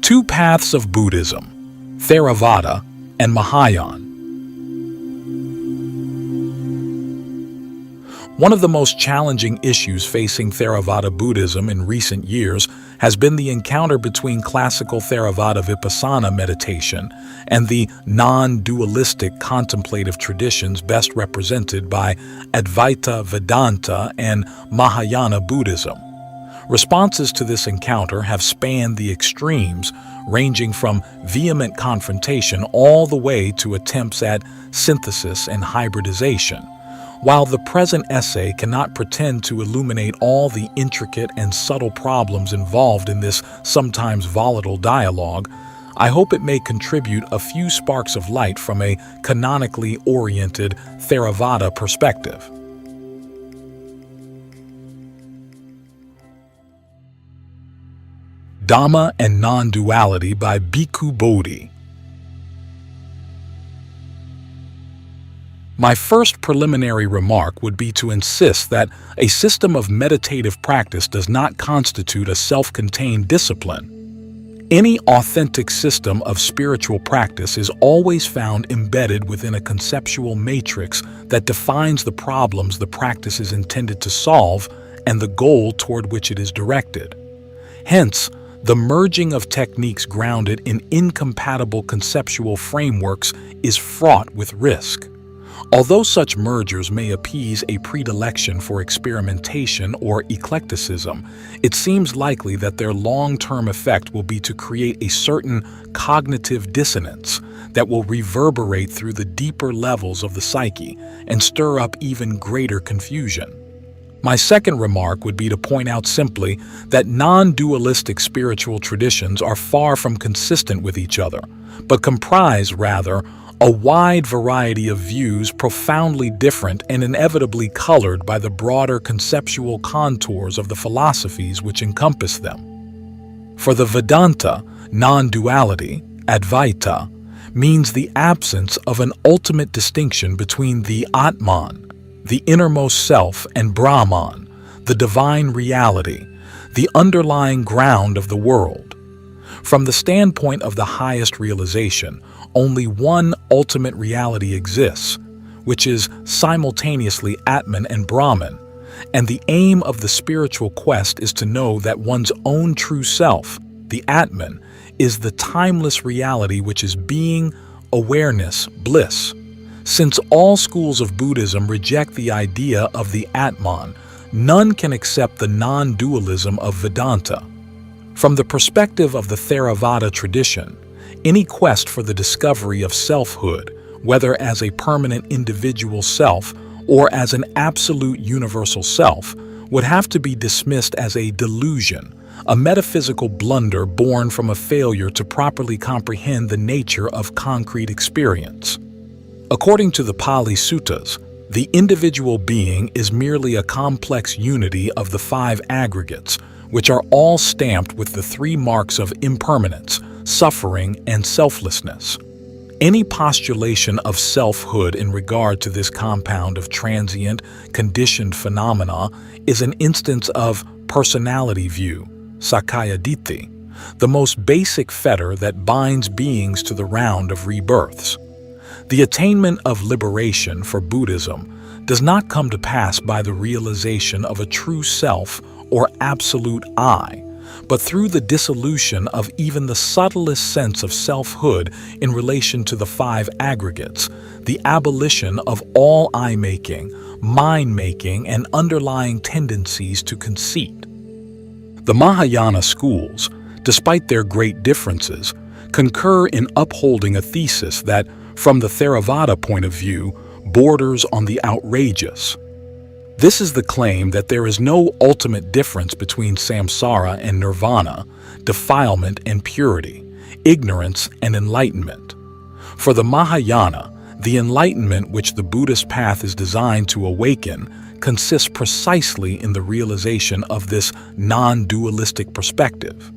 Two paths of Buddhism, Theravada and Mahayana. One of the most challenging issues facing Theravada Buddhism in recent years has been the encounter between classical Theravada Vipassana meditation and the non-dualistic contemplative traditions best represented by Advaita Vedanta and Mahayana Buddhism. Responses to this encounter have spanned the extremes, ranging from vehement confrontation all the way to attempts at synthesis and hybridization. While the present essay cannot pretend to illuminate all the intricate and subtle problems involved in this sometimes volatile dialogue, I hope it may contribute a few sparks of light from a canonically oriented Theravada perspective. Dhamma and Non-Duality by Bhikkhu Bodhi. My first preliminary remark would be to insist that a system of meditative practice does not constitute a self-contained discipline. Any authentic system of spiritual practice is always found embedded within a conceptual matrix that defines the problems the practice is intended to solve and the goal toward which it is directed. Hence, the merging of techniques grounded in incompatible conceptual frameworks is fraught with risk. Although such mergers may appease a predilection for experimentation or eclecticism, it seems likely that their long-term effect will be to create a certain cognitive dissonance that will reverberate through the deeper levels of the psyche and stir up even greater confusion. My second remark would be to point out simply that non-dualistic spiritual traditions are far from consistent with each other, but comprise, rather, a wide variety of views profoundly different and inevitably colored by the broader conceptual contours of the philosophies which encompass them. For the Vedanta, non-duality, Advaita, means the absence of an ultimate distinction between the Atman, the innermost self, and Brahman, the divine reality, the underlying ground of the world. From the standpoint of the highest realization, only one ultimate reality exists, which is simultaneously Atman and Brahman, and the aim of the spiritual quest is to know that one's own true self, the Atman, is the timeless reality which is being, awareness, bliss. Since all schools of Buddhism reject the idea of the Atman, none can accept the non-dualism of Vedanta. From the perspective of the Theravada tradition, any quest for the discovery of selfhood, whether as a permanent individual self or as an absolute universal self, would have to be dismissed as a delusion, a metaphysical blunder born from a failure to properly comprehend the nature of concrete experience. According to the Pali Suttas, the individual being is merely a complex unity of the five aggregates, which are all stamped with the three marks of impermanence, suffering, and selflessness. Any postulation of selfhood in regard to this compound of transient, conditioned phenomena is an instance of personality view, Sakkaya Ditthi, the most basic fetter that binds beings to the round of rebirths. The attainment of liberation for Buddhism does not come to pass by the realization of a true self or absolute I, but through the dissolution of even the subtlest sense of selfhood in relation to the five aggregates, the abolition of all I-making, mind-making, and underlying tendencies to conceit. The Mahayana schools, despite their great differences, concur in upholding a thesis that, from the Theravada point of view, borders on the outrageous. This is the claim that there is no ultimate difference between samsara and nirvana, defilement and purity, ignorance and enlightenment. For the Mahayana, the enlightenment which the Buddhist path is designed to awaken consists precisely in the realization of this non-dualistic perspective.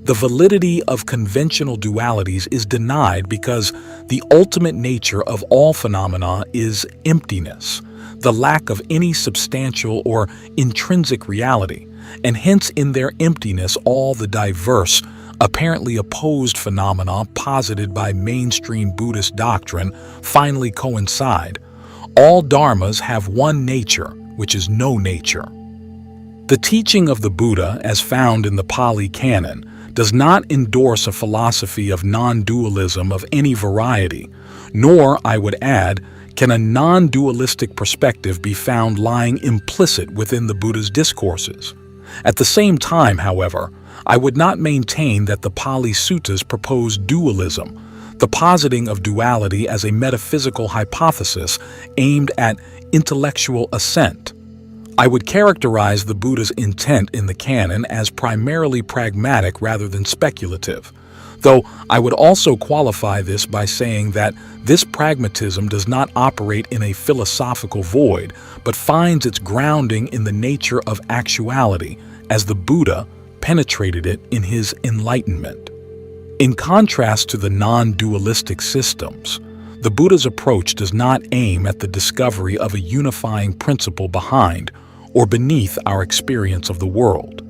The validity of conventional dualities is denied because the ultimate nature of all phenomena is emptiness, the lack of any substantial or intrinsic reality, and hence in their emptiness all the diverse, apparently opposed phenomena posited by mainstream Buddhist doctrine finally coincide, all dharmas have one nature, which is no nature. The teaching of the Buddha, as found in the Pali Canon, does not endorse a philosophy of non-dualism of any variety, nor, I would add, can a non-dualistic perspective be found lying implicit within the Buddha's discourses. At the same time, however, I would not maintain that the Pali Suttas propose dualism, the positing of duality as a metaphysical hypothesis aimed at intellectual assent. I would characterize the Buddha's intent in the canon as primarily pragmatic rather than speculative, though I would also qualify this by saying that this pragmatism does not operate in a philosophical void, but finds its grounding in the nature of actuality, as the Buddha penetrated it in his enlightenment. In contrast to the non-dualistic systems, the Buddha's approach does not aim at the discovery of a unifying principle behind or beneath our experience of the world.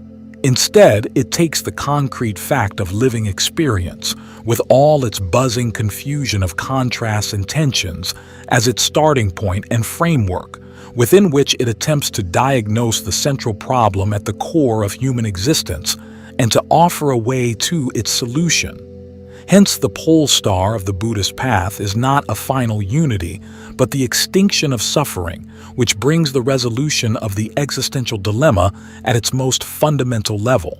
Instead, it takes the concrete fact of living experience, with all its buzzing confusion of contrasts and tensions, as its starting point and framework, within which it attempts to diagnose the central problem at the core of human existence and to offer a way to its solution. Hence, the pole star of the Buddhist path is not a final unity, but the extinction of suffering, which brings the resolution of the existential dilemma at its most fundamental level.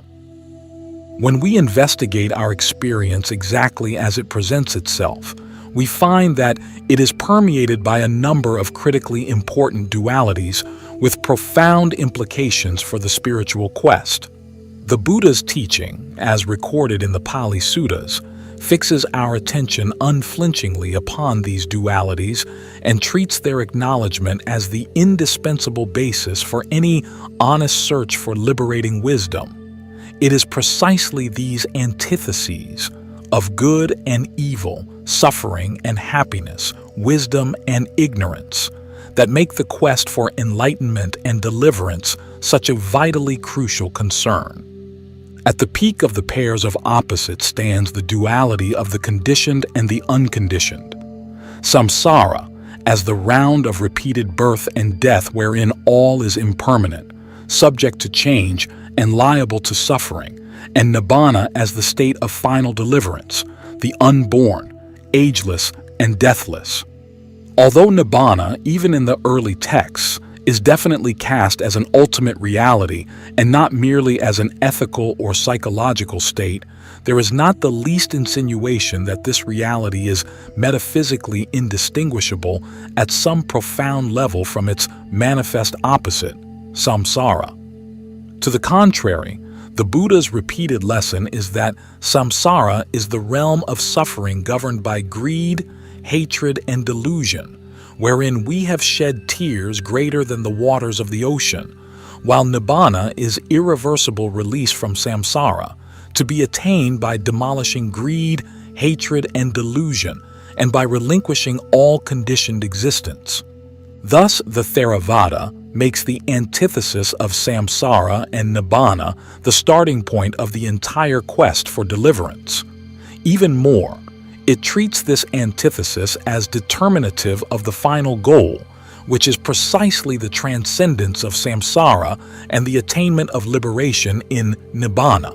When we investigate our experience exactly as it presents itself, we find that it is permeated by a number of critically important dualities with profound implications for the spiritual quest. The Buddha's teaching, as recorded in the Pali Suttas, fixes our attention unflinchingly upon these dualities and treats their acknowledgement as the indispensable basis for any honest search for liberating wisdom. It is precisely these antitheses of good and evil, suffering and happiness, wisdom and ignorance, that make the quest for enlightenment and deliverance such a vitally crucial concern. At the peak of the pairs of opposites stands the duality of the conditioned and the unconditioned. Samsara, as the round of repeated birth and death wherein all is impermanent, subject to change and liable to suffering, and Nibbana as the state of final deliverance, the unborn, ageless, and deathless. Although Nibbana, even in the early texts, is definitely cast as an ultimate reality and not merely as an ethical or psychological state, there is not the least insinuation that this reality is metaphysically indistinguishable at some profound level from its manifest opposite, samsara. To the contrary, the Buddha's repeated lesson is that samsara is the realm of suffering governed by greed, hatred, and delusion, wherein we have shed tears greater than the waters of the ocean, while Nibbana is irreversible release from samsara, to be attained by demolishing greed, hatred, and delusion, and by relinquishing all conditioned existence. Thus, the Theravada makes the antithesis of samsara and Nibbana the starting point of the entire quest for deliverance. Even more, it treats this antithesis as determinative of the final goal, which is precisely the transcendence of samsara and the attainment of liberation in Nibbana.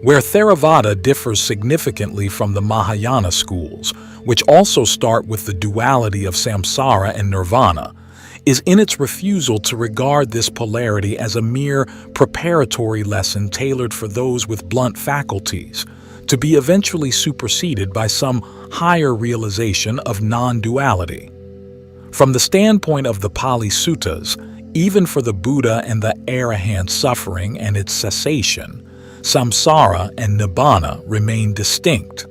Where Theravada differs significantly from the Mahayana schools, which also start with the duality of samsara and nirvana, is in its refusal to regard this polarity as a mere preparatory lesson tailored for those with blunt faculties, to be eventually superseded by some higher realization of non-duality. From the standpoint of the Pali Suttas, even for the Buddha and the Arahant suffering and its cessation, samsara and Nibbana remain distinct.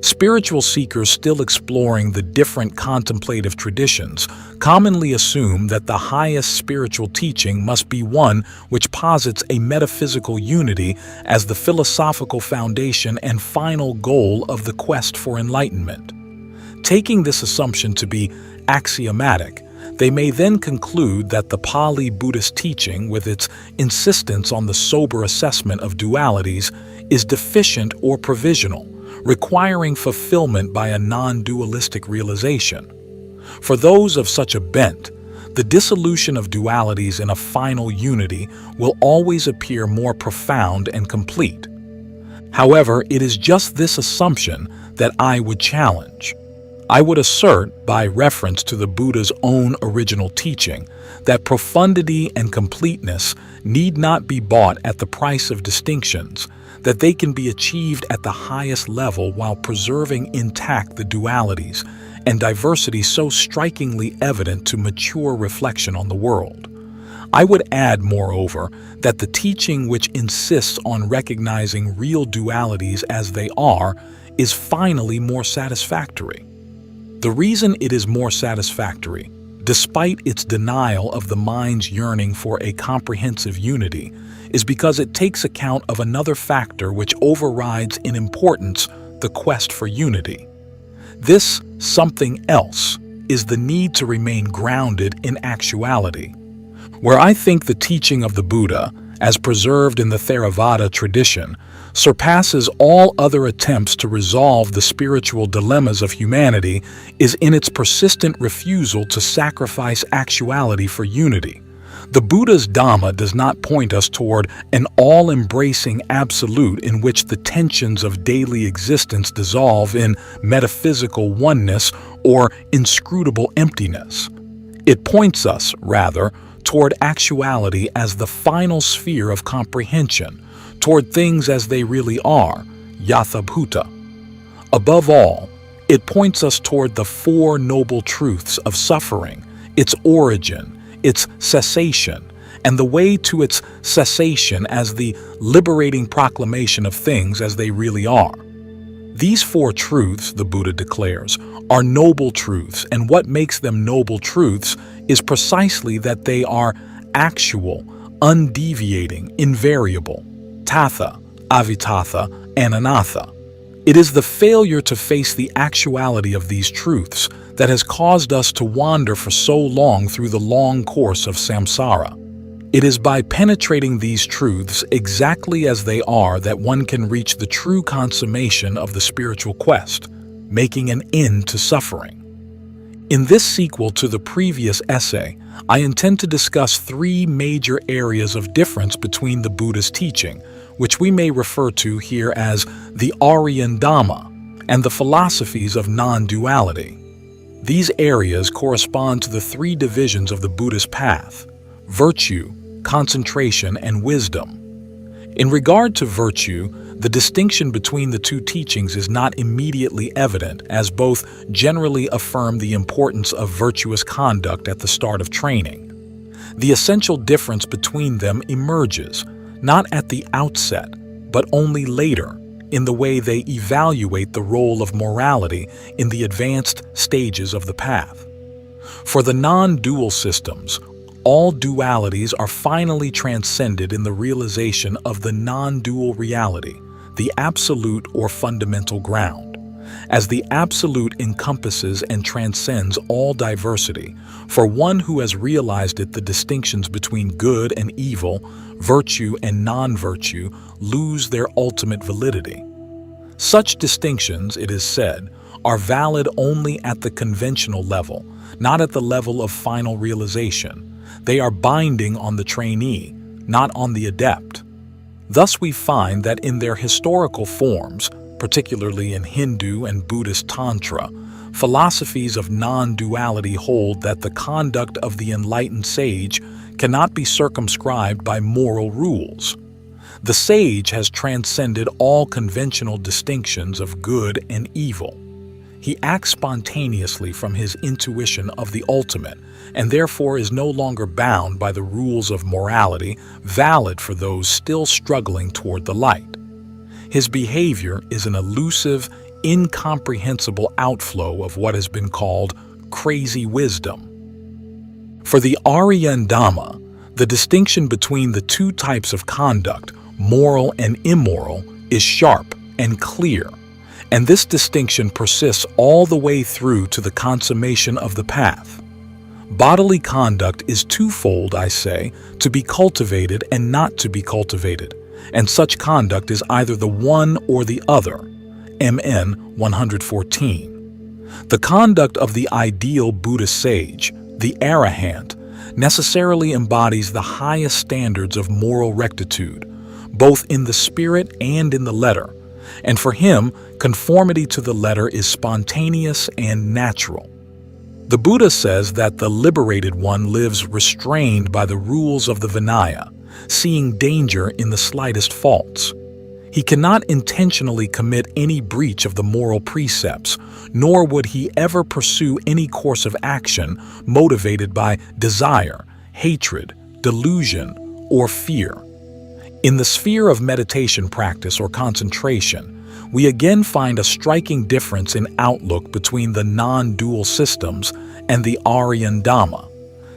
Spiritual seekers still exploring the different contemplative traditions commonly assume that the highest spiritual teaching must be one which posits a metaphysical unity as the philosophical foundation and final goal of the quest for enlightenment. Taking this assumption to be axiomatic, They may then conclude that the Pali Buddhist teaching, with its insistence on the sober assessment of dualities, is deficient or provisional, requiring fulfillment by a non-dualistic realization. For those of such a bent, the dissolution of dualities in a final unity will always appear more profound and complete. However, it is just this assumption that I would challenge. I would assert, by reference to the Buddha's own original teaching, that profundity and completeness need not be bought at the price of distinctions, that they can be achieved at the highest level while preserving intact the dualities and diversity so strikingly evident to mature reflection on the world. I would add, moreover, that the teaching which insists on recognizing real dualities as they are is finally more satisfactory. The reason it is more satisfactory, despite its denial of the mind's yearning for a comprehensive unity, is because it takes account of another factor which overrides in importance the quest for unity. This something else is the need to remain grounded in actuality. Where I think the teaching of the Buddha, as preserved in the Theravada tradition, surpasses all other attempts to resolve the spiritual dilemmas of humanity is in its persistent refusal to sacrifice actuality for unity. The Buddha's Dhamma does not point us toward an all-embracing absolute in which the tensions of daily existence dissolve in metaphysical oneness or inscrutable emptiness. It points us, rather, toward actuality as the final sphere of comprehension, toward things as they really are, yathabhuta. Above all, it points us toward the Four Noble Truths of suffering, its origin, its cessation, and the way to its cessation as the liberating proclamation of things as they really are. These four truths, the Buddha declares, are noble truths, and what makes them noble truths is precisely that they are actual, undeviating, invariable, tatha, avitatha, and anatha. It is the failure to face the actuality of these truths that has caused us to wander for so long through the long course of samsara. It is by penetrating these truths exactly as they are that one can reach the true consummation of the spiritual quest, making an end to suffering. In this sequel to the previous essay, I intend to discuss three major areas of difference between the Buddha's teaching, which we may refer to here as the Aryan Dhamma, and the philosophies of non-duality. These areas correspond to the three divisions of the Buddhist path: virtue, concentration, and wisdom. In regard to virtue, the distinction between the two teachings is not immediately evident, as both generally affirm the importance of virtuous conduct at the start of training. The essential difference between them emerges, not at the outset, but only later, in the way they evaluate the role of morality in the advanced stages of the path. For the non-dual systems, all dualities are finally transcended in the realization of the non-dual reality, the absolute or fundamental ground. As the absolute encompasses and transcends all diversity, for one who has realized it, the distinctions between good and evil, virtue and non-virtue, lose their ultimate validity. Such distinctions, it is said, are valid only at the conventional level, not at the level of final realization. They are binding on the trainee, not on the adept. Thus we find that in their historical forms, particularly in Hindu and Buddhist Tantra, philosophies of non-duality hold that the conduct of the enlightened sage cannot be circumscribed by moral rules. The sage has transcended all conventional distinctions of good and evil. He acts spontaneously from his intuition of the ultimate, and therefore is no longer bound by the rules of morality valid for those still struggling toward the light. His behavior is an elusive, incomprehensible outflow of what has been called crazy wisdom. For the Aryan Dhamma, the distinction between the two types of conduct, moral and immoral, is sharp and clear, and this distinction persists all the way through to the consummation of the path. Bodily conduct is twofold, I say, to be cultivated and not to be cultivated, and such conduct is either the one or the other. MN 114. The conduct of the ideal Buddha sage, the arahant, necessarily embodies the highest standards of moral rectitude, both in the spirit and in the letter, and for him, conformity to the letter is spontaneous and natural. The Buddha says that the liberated one lives restrained by the rules of the Vinaya, seeing danger in the slightest faults. He cannot intentionally commit any breach of the moral precepts, nor would he ever pursue any course of action motivated by desire, hatred, delusion, or fear. In the sphere of meditation practice or concentration, we again find a striking difference in outlook between the non-dual systems and the Aryan Dhamma,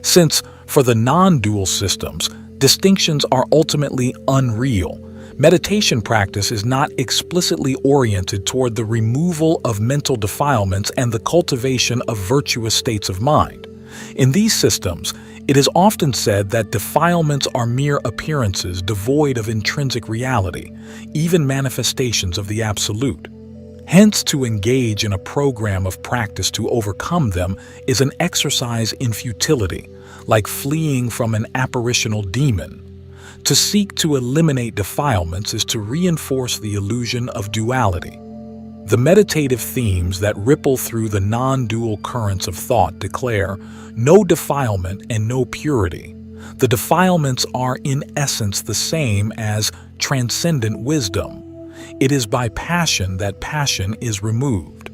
since for the non-dual systems, distinctions are ultimately unreal. Meditation practice is not explicitly oriented toward the removal of mental defilements and the cultivation of virtuous states of mind. In these systems, it is often said that defilements are mere appearances devoid of intrinsic reality, even manifestations of the absolute. Hence, to engage in a program of practice to overcome them is an exercise in futility, like fleeing from an apparitional demon. To seek to eliminate defilements is to reinforce the illusion of duality. The meditative themes that ripple through the non-dual currents of thought declare no defilement and no purity. The defilements are in essence the same as transcendent wisdom. It is by passion that passion is removed.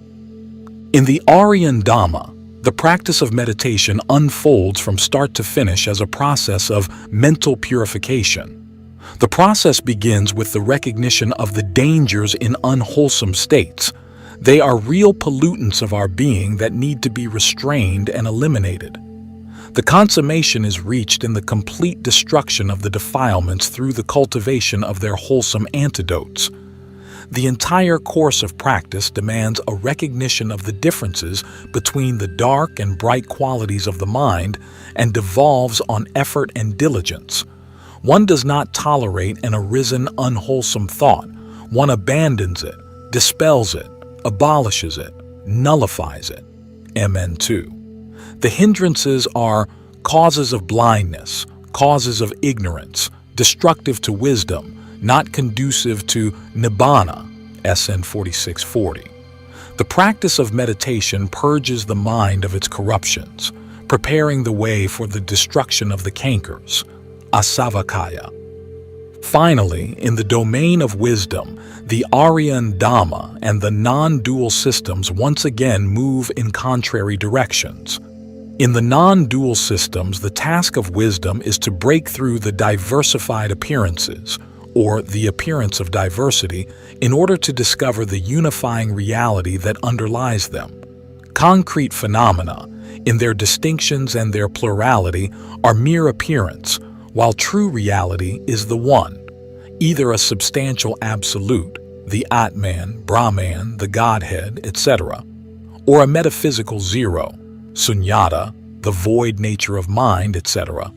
In the Aryan Dhamma, the practice of meditation unfolds from start to finish as a process of mental purification. The process begins with the recognition of the dangers in unwholesome states. They are real pollutants of our being that need to be restrained and eliminated. The consummation is reached in the complete destruction of the defilements through the cultivation of their wholesome antidotes. The entire course of practice demands a recognition of the differences between the dark and bright qualities of the mind and devolves on effort and diligence. One does not tolerate an arisen unwholesome thought. One abandons it, dispels it, abolishes it, nullifies it. MN 2. The hindrances are causes of blindness, causes of ignorance, destructive to wisdom, not conducive to Nibbana, SN 4640. The practice of meditation purges the mind of its corruptions, preparing the way for the destruction of the cankers, asavakaya. Finally, in the domain of wisdom, the Aryan Dhamma and the non-dual systems once again move in contrary directions. In the non-dual systems, the task of wisdom is to break through the diversified appearances, or the appearance of diversity, in order to discover the unifying reality that underlies them. Concrete phenomena, in their distinctions and their plurality, are mere appearance, while true reality is the one, either a substantial absolute, the Atman, Brahman, the Godhead, etc., or a metaphysical zero, sunyata, the void nature of mind, etc.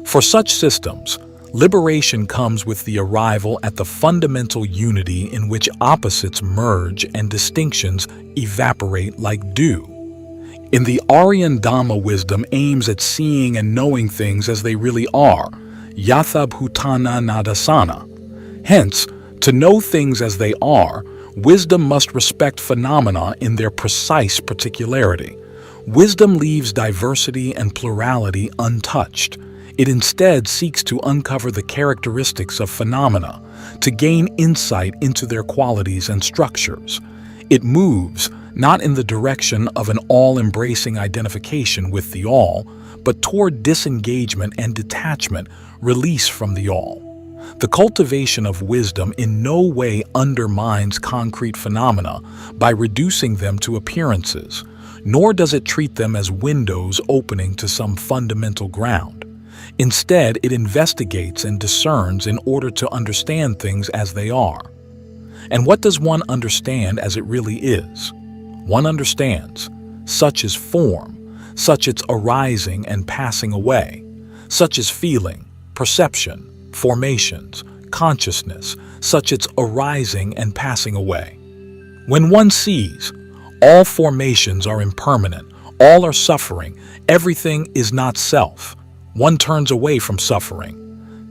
For such systems, liberation comes with the arrival at the fundamental unity in which opposites merge and distinctions evaporate like dew. In the Aryan Dhamma, wisdom aims at seeing and knowing things as they really are, yatha bhutana nadasana. Hence, to know things as they are, wisdom must respect phenomena in their precise particularity. Wisdom leaves diversity and plurality untouched. It instead seeks to uncover the characteristics of phenomena, to gain insight into their qualities and structures. It moves, not in the direction of an all-embracing identification with the all, but toward disengagement and detachment, release from the all. The cultivation of wisdom in no way undermines concrete phenomena by reducing them to appearances, nor does it treat them as windows opening to some fundamental ground. Instead, it investigates and discerns in order to understand things as they are. And what does one understand as it really is? One understands, such is form, such its arising and passing away, such as feeling, perception, formations, consciousness, such its arising and passing away. When one sees, all formations are impermanent, all are suffering, everything is not self, one turns away from suffering.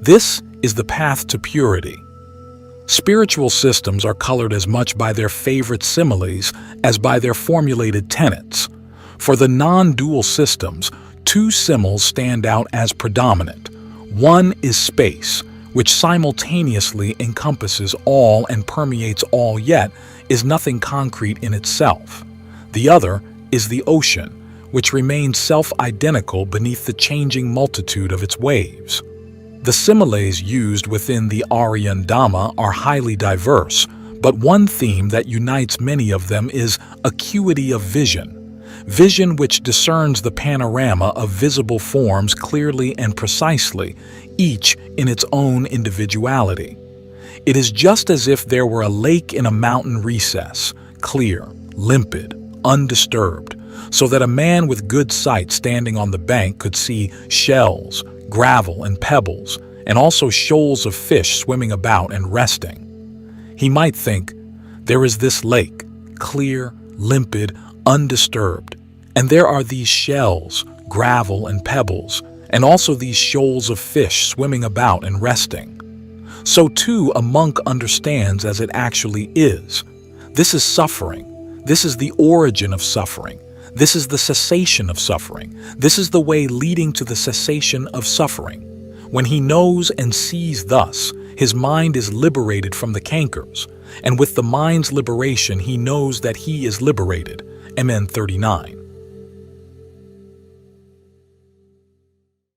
This is the path to purity. Spiritual systems are colored as much by their favorite similes as by their formulated tenets. For the non-dual systems, two symbols stand out as predominant. One is space, which simultaneously encompasses all and permeates all, yet is nothing concrete in itself. The other is the ocean, which remains self-identical beneath the changing multitude of its waves. The similes used within the Aryan Dhamma are highly diverse, but one theme that unites many of them is acuity of vision. Vision which discerns the panorama of visible forms clearly and precisely, each in its own individuality. It is just as if there were a lake in a mountain recess, clear, limpid, undisturbed, so that a man with good sight standing on the bank could see shells, gravel, and pebbles, and also shoals of fish swimming about and resting. He might think, there is this lake, clear, limpid, undisturbed, and there are these shells, gravel, and pebbles, and also these shoals of fish swimming about and resting. So too a monk understands as it actually is. This is suffering. This is the origin of suffering. This is the cessation of suffering. This is the way leading to the cessation of suffering. When he knows and sees thus, his mind is liberated from the cankers, and with the mind's liberation he knows that he is liberated. MN 39.